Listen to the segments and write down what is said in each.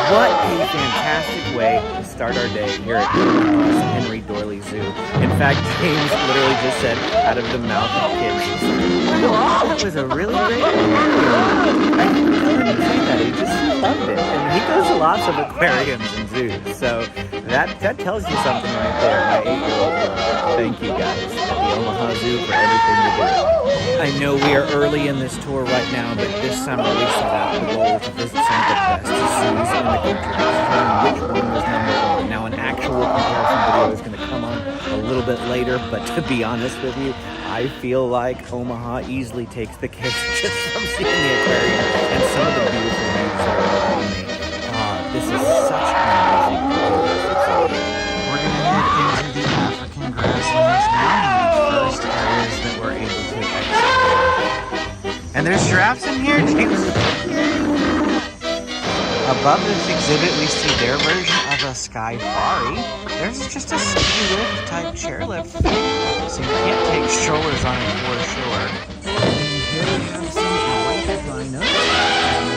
What a fantastic way to start our day here at Henry Doorly Zoo. In fact, James literally just said out of the mouth of kids, that was a really great aquarium. I didn't tell him to say that, he just loved it. And he goes to lots of aquariums and zoos, so that tells you something right there. My 8-year-old. Thank you guys at the Omaha Zoo for everything you do. I know we are early in this tour right now, but this summer we set out the goal to visit some of the best zoos in the country, determine which one was #1. Now, an actual comparison video is going to come on a little bit later, but to be honest with you, I feel like Omaha easily takes the cake just from seeing the aquarium and some of the beautiful views that are around me. This is such an amazing tour. We're going to head into the African grasslands now, the first areas that we're able to explore. And there's giraffes in here, James. Above this exhibit, we see their version of a skyfari. There's just a ski lift type chairlift, so you can't take strollers on it for sure. And here we have some white rhinos.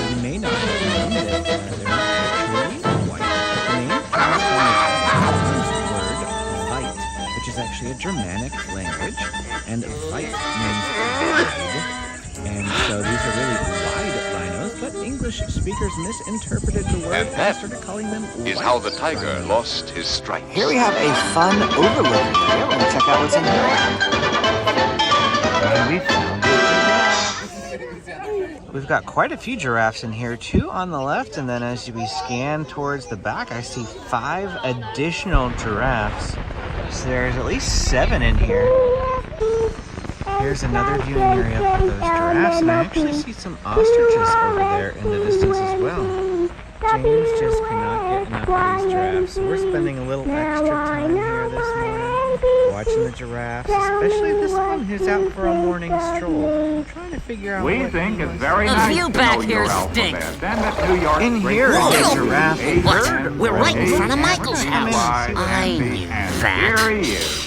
You may not have known that they're not truly white. The name comes from the word vite, which is actually a Germanic language, and vite means wide. And so these are really wide rhinos, but English speakers misinterpreted the word and started calling them white. Is how the tiger lost his stripes. Here we have a fun overlook area. Let me check out what's in here. We've got quite a few giraffes in here, 2 on the left, and then as we scan towards the back, I see 5 additional giraffes. So there's at least 7 in here. Here's another viewing area for those giraffes, and I actually see some ostriches over there in the distance as well. James just cannot get enough of these giraffes, so we're spending a little extra time here this morning, watching the giraffes, especially this one who's out for a morning stroll. I'm trying to figure out We what think it's was. very The nice view to back know here your stinks. alphabet. And that New York In here is a giraffe. What? We're right in front of Michael's house. I knew that. Here he is.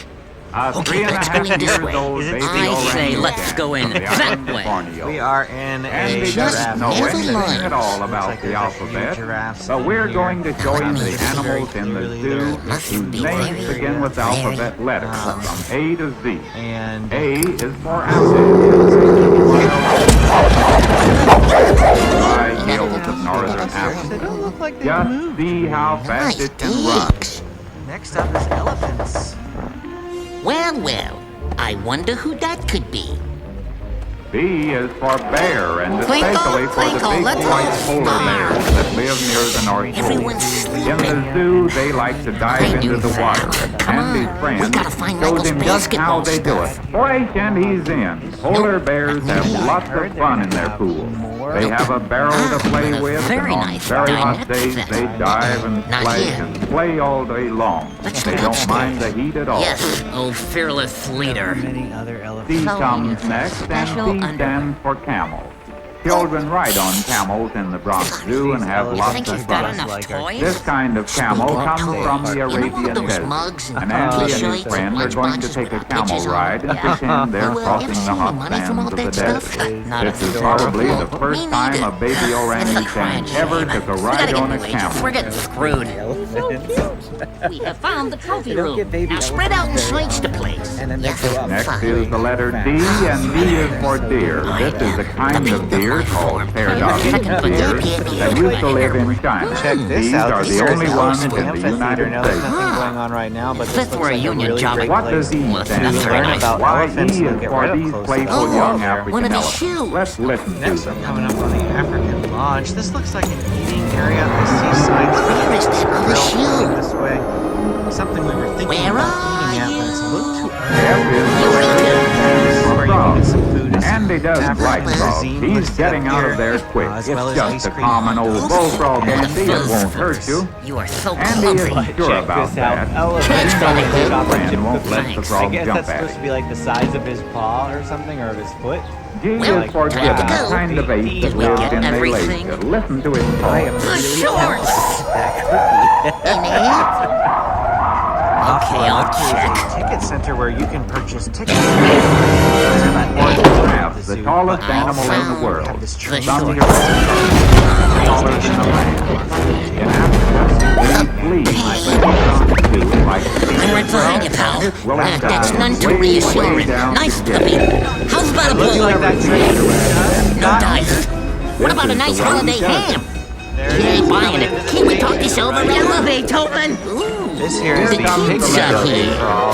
Okay, let's go in this way. I say let's go in that way. We are in And a he Just doesn't giraffe. know never anything mind. at all Looks about like the there's a few alphabet, giraffes but in we're here. going to show him the This is very animals in the clearly zoo there. Must whose be names very, begin with very alphabet letters close. from A to Z. And A is for apple. By hills of northern they Africa. don't look like they Just moved. see how fast Nice it can run. digs. Next up is elephants. Well, I wonder who that could be. B is for bear, and Twinkle, especially for the twinkle, big little white polar star. bears that live near the North Pole. Everyone's In sleeping. the zoo, they like to dive I into knew the that. water. Come And his on, friend we gotta find shows Michael's him just how basketball they do it. stuff. Boy, and he's in. Polar bears have lots heard of they're fun in gonna their have pool. more. They have a barrel to play a with, very and on nice very hot dinette days set. they dive and Not play yet. and play all day long. Let's They look don't mind the upstairs. heat at all. Yes, oh fearless leader. Many other elephants. C Showing comes us a next, and special C underwear. stands for camel. Children ride on camels in the Bronx Zoo and have You lots think of he's got fun. enough toys? This kind of camel Speaking of comes toys, from the you know all Arabian those desert. mugs and And Andy and t-shirts his and friend are going to lunchboxes take a with camel pictures on ride and them? Yeah. pretend they're Well, ever crossing seen the hot money from all sands of that the stuff? desert. Not This is adorable. probably the Me first time neither. a baby That's a orangutan crying ever shame. took a We gotta ride get on a the wages. We're camel. getting screwed. We have found the trophy They don't room. get baby Now spread out and elephants search the place. And then they Yes, go up. Next fine. is the letter D, and D is for deer. This is a kind of deer called paradoxical deer that used to live in China. Check this These out. are These the are only the ones in elephant the amphitheater. United Now, there's States. nothing going on right now, but this Fifth looks for a like union really job. great What place does E Well, stand that's for? very learn nice. about Why elephants E and is get for right up these close to playful them. young There. African One of the elephants. shoes. Let's listen to Next, them. I'm coming up on the African Lodge. This looks like an eating area. I see signs for Where is that other grill shoe? going this way. Something we were thinking Where about are eating at, but it's a little too F early. is This is for where you can get some food. It's Andy doesn't African like frogs. cuisine He's listed getting up out here, of there quick. as It's well as just ice a cream. common old bullfrog, Andy. It won't hurt you. You are so Andy clumsy. isn't sure Check about this out. that. Elephants Thanks, on the buddy. shop Friend engine. won't let the Thanks. I frog guess jump that's at supposed to it. be like the size of his paw or something, or of his foot. G Well, is for time gibbon, to a go. kind of ace Did that we lives get in the lake. everything? Listen to his I am call. The really shorts. that cookie. In it? Okay, I'll check. Ticket Center where you can purchase tickets. Giraffes, the tallest animal in the world. This The tree. Some shorts. giraffes are taller than a man. In Well, That's none too way reassuring. down Nice to puppy. get. How's about a Looks bowl? like that train. No dice. What about a nice holiday ham? He ain't buying it. Can we talk this over, Yellow Beethoven? Ooh. This here is the The kids picture are here. for all.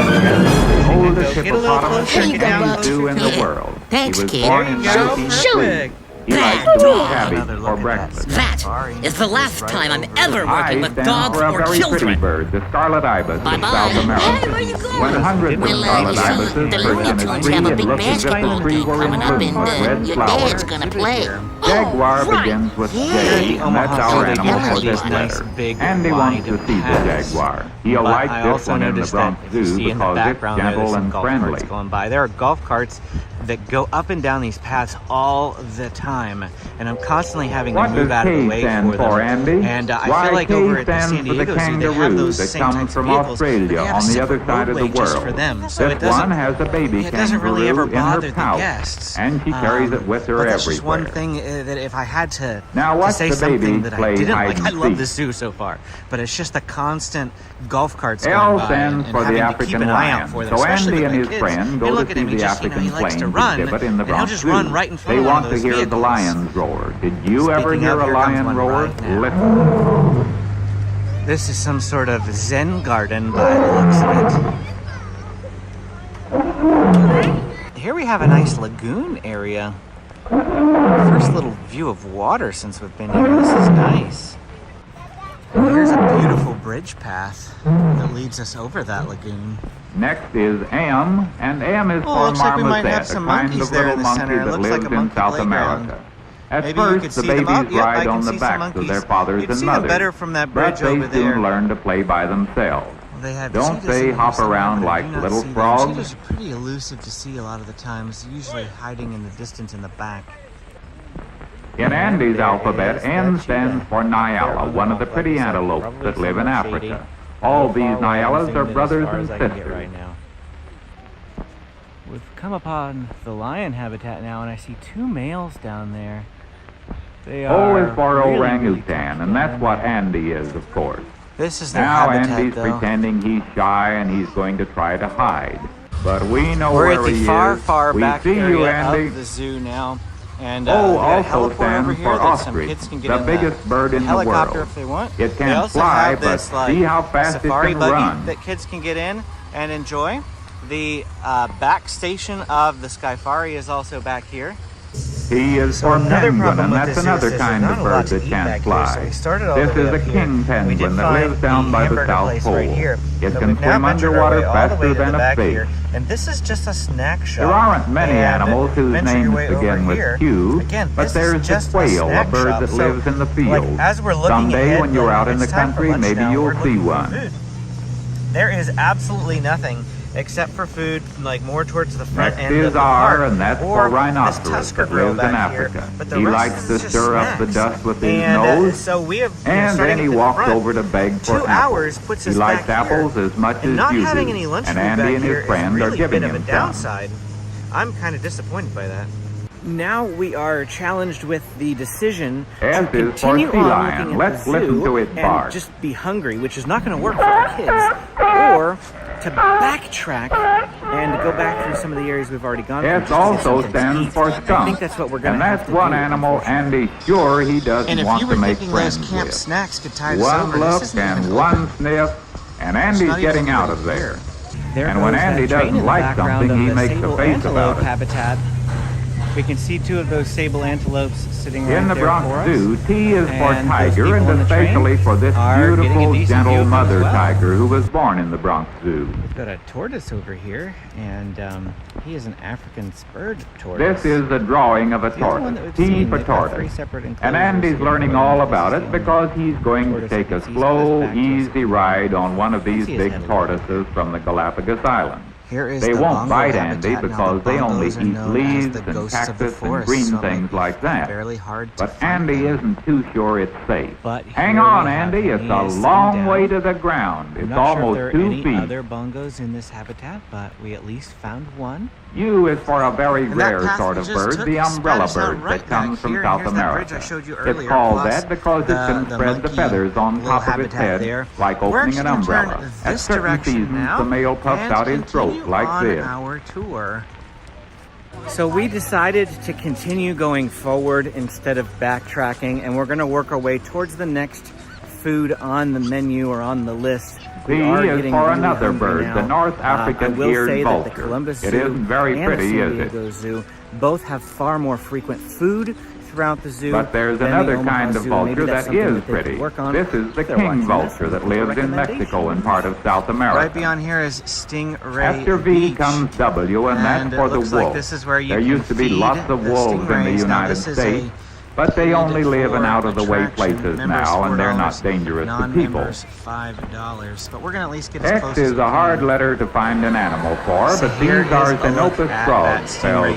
Oldest Get a little hippopotamus closer, and get down zoo in the closer. world. Thanks, He was kid. born in There you go. 1903. Perfect. He That likes to eat dog. cabbage Another look for at that breakfast. That is the last time I'm ever working I with stand dogs for a or very pretty children. bird, the scarlet ibis of Bye-bye. South America. Where you going? When hundreds of Well, scarlet you see, ibises the perch Looney in a Tunes tree, have a it big looks as if the basketball tree game were in coming up, bloom and with red your flowers. dad's gonna play. Jaguar right. begins with Yeah. J, and that's Omaha, our they animal do for have this these nice letter. big Andy wants to wide see the paths. jaguar. He'll But like I this also one in the noticed Bronx that if you Zoo see in the because it's background there's gentle some and golf friendly. carts going by. There are golf carts that go up and down these paths all the time, and I'm constantly having to What move does out of the K way stand for for, them. Andy? And I Why, feel like K over at the stands San for the Diego Zoo, they have kangaroo those that same comes types from of vehicles, but Australia they have on the separate other side of the roadway just world. for them, so This it doesn't. one has a baby It doesn't really ever kangaroo in bother her the pouch, guests. and she carries it with her But that's everywhere. just one thing that if I had to, Now to watch say the something baby that I play didn't hide like, and I love seek. the zoo so far, but it's just the constant golf carts L going by stands and for the having to keep African an eye out lion. for them, So especially Andy with and my his kids. friend They go look to at see him, he the just, he African likes to plains run, exhibit in the and he'll Bronx just Zoo. run right in front They of one want of to those hear the vehicles. lions roar. Did you ever Speaking hear of, a here comes lion one roar? right now. Listen. This is some sort of Zen garden by the looks of it. Here we have a nice lagoon area. First little view of water since we've been here. This is nice. And here's a beautiful bridge path that leads us over that lagoon. Next is M, and M is Oh, for looks like we might have marmoset, some a kind monkeys of there little in the monkey center. It that looks like lives a in monkey South playground. America. At Maybe you first, could the see them babies up. Yep, I ride can on the see some backs of monkeys. their fathers You'd and see them mothers, better from that but bridge they over there. soon learn to play by themselves. They have Don't cheetahs they in hop here somewhere, around but I like do not little see them. frogs? Cheetahs are pretty elusive to see a lot of the times, usually hiding in the distance in the back. In Andy's There alphabet, is N the stands cheetah. for Nyala, one of the Like pretty I said, antelopes probably that live in somewhere shady. Africa. All these Nyalas are As brothers far and as I can get sisters. right now. We've come upon the lion habitat now, and I see two males down there. They O are is for really, orangutan, really and that's tough what down Andy is, of course. there. This is their Now habitat, Andy's though. pretending he's shy and he's going to try to hide. But we know We're where at the he far, is. far We back see area you, Andy. of the zoo now. And O we got a also heliport over stands here for that some ostrich, kids can get the in biggest bird in the helicopter world. if they want. It They can't also fly, have but this, like, see how fast it safari can buggy run. that kids can get in and enjoy. The back station of the Skyfari is also back here. He is So for another penguin, problem and with that's this zoo another is there's kind not of a lot bird to that eat can't back here, fly. so we started all This the way is a up here. king We did penguin that find lives down the by the hamburger South place Pole. right here. It So can we've now swim ventured our underwater way all the way faster to than the a back fish. here. And this is just a snack shop. There aren't many And animals whose venture your names way over begin with here. Q, Again, but this there's is the just quail, a snack bird shop. that So, lives in the like, field. as we're looking Someday ahead, when you're out in the it's time for country, lunch maybe now. you'll We're see looking for one. food. There is absolutely nothing except for food, like more towards the front Next end of is the R, park, and that's or for rhinoceros this Tusker that grill lives in back here. Africa. But the He rest likes is to just stir up the snacks. dust with his And, nose, so we have, and then he walks over to beg for 2 apples. hours puts He us likes back here. apples as much And as not you having do, any lunch and food Andy back and here his is friends really are giving a bit him of a some. downside. I'm kind of disappointed by that. Now we are challenged with the decision S to is for continue sea on lion. looking at Let's the listen zoo to it and bark. just be hungry, which is not going to work for our kids, or to backtrack and go back through some of the areas we've already gone through. S just to get also something to stands eat. for I skunk, think that's what we're going and to have that's to one do, animal unfortunately. Andy's sure he doesn't And if want you to were make thinking those friends camp with. snacks could tie to One summer, this look isn't and even one open. sniff, and It's Andy's not even getting out open of there. There And when goes Andy that train doesn't in the like background something, of he the makes a sable face about antelope it. habitat. We can see two of those sable antelopes sitting right In the there Bronx for us. Zoo, T is for And those tiger, people and on the train especially for this are getting a beautiful, decent gentle view of them as mother well. tiger who was born in the Bronx Zoo. We've got a tortoise over here, and he is an African spurred tortoise. This is a drawing of a The other one that tortoise, we've T seen, for they've got tortoise. 3 separate And enclosures Andy's here learning for all them. about This it is the because he's going to tortoise take you a can see slow, back to us. easy ride on one of these See his big head a little bit. tortoises from the Galapagos Islands. Here is They the won't bongo bite habitat. Andy Now, because the they only bongos are eat known as leaves the and ghosts of the cactus and forest, green so it things might be like that. fairly hard to But find Andy them. isn't too sure it's safe. But Hang here on, we have Andy. It's me a sitting long down. way to the ground. I'm It's not sure if almost there are 2 any feet. other bongos in this habitat, but we at least found one. U is for a very And that rare path sort we of just bird, took the umbrella spans out bird right that comes back from here, and South here's that bridge America. I showed you It's earlier, called plus that because it can the spread the monkey feathers on little top of its habitat head there. like We're opening an actually gonna turn umbrella. At this certain direction seasons, now the male puffs and out his throat continue like on this. our tour. So we decided to continue going forward instead of backtracking, and we're going to work our way towards the next food on the menu or on the list. C is for another bird, the North African I will eared say that the vulture. Columbus It Zoo isn't very and pretty, the is San it? Diego Zoo both have far more frequent food throughout the zoo. But there's than another the Omaha kind of Zoo. Maybe vulture that's that something is that they could pretty. work on. This is the If they're king watching this, vulture that lives in Mexico and part of South America. Right beyond here is Stingray After V Beach. comes W, and that's And for it the looks wolf. like this is where you There can used to be feed lots of the wolves in the stingrays. Now, United this is a States, but they only live in for out-of-the-way attraction. places Members now, and they're not $4, dangerous to people. non-members $5. But we're gonna at least get as X close as is we a can. hard letter to find an animal for, So but here these are is a look Xenopus at frogs, that spelled stingray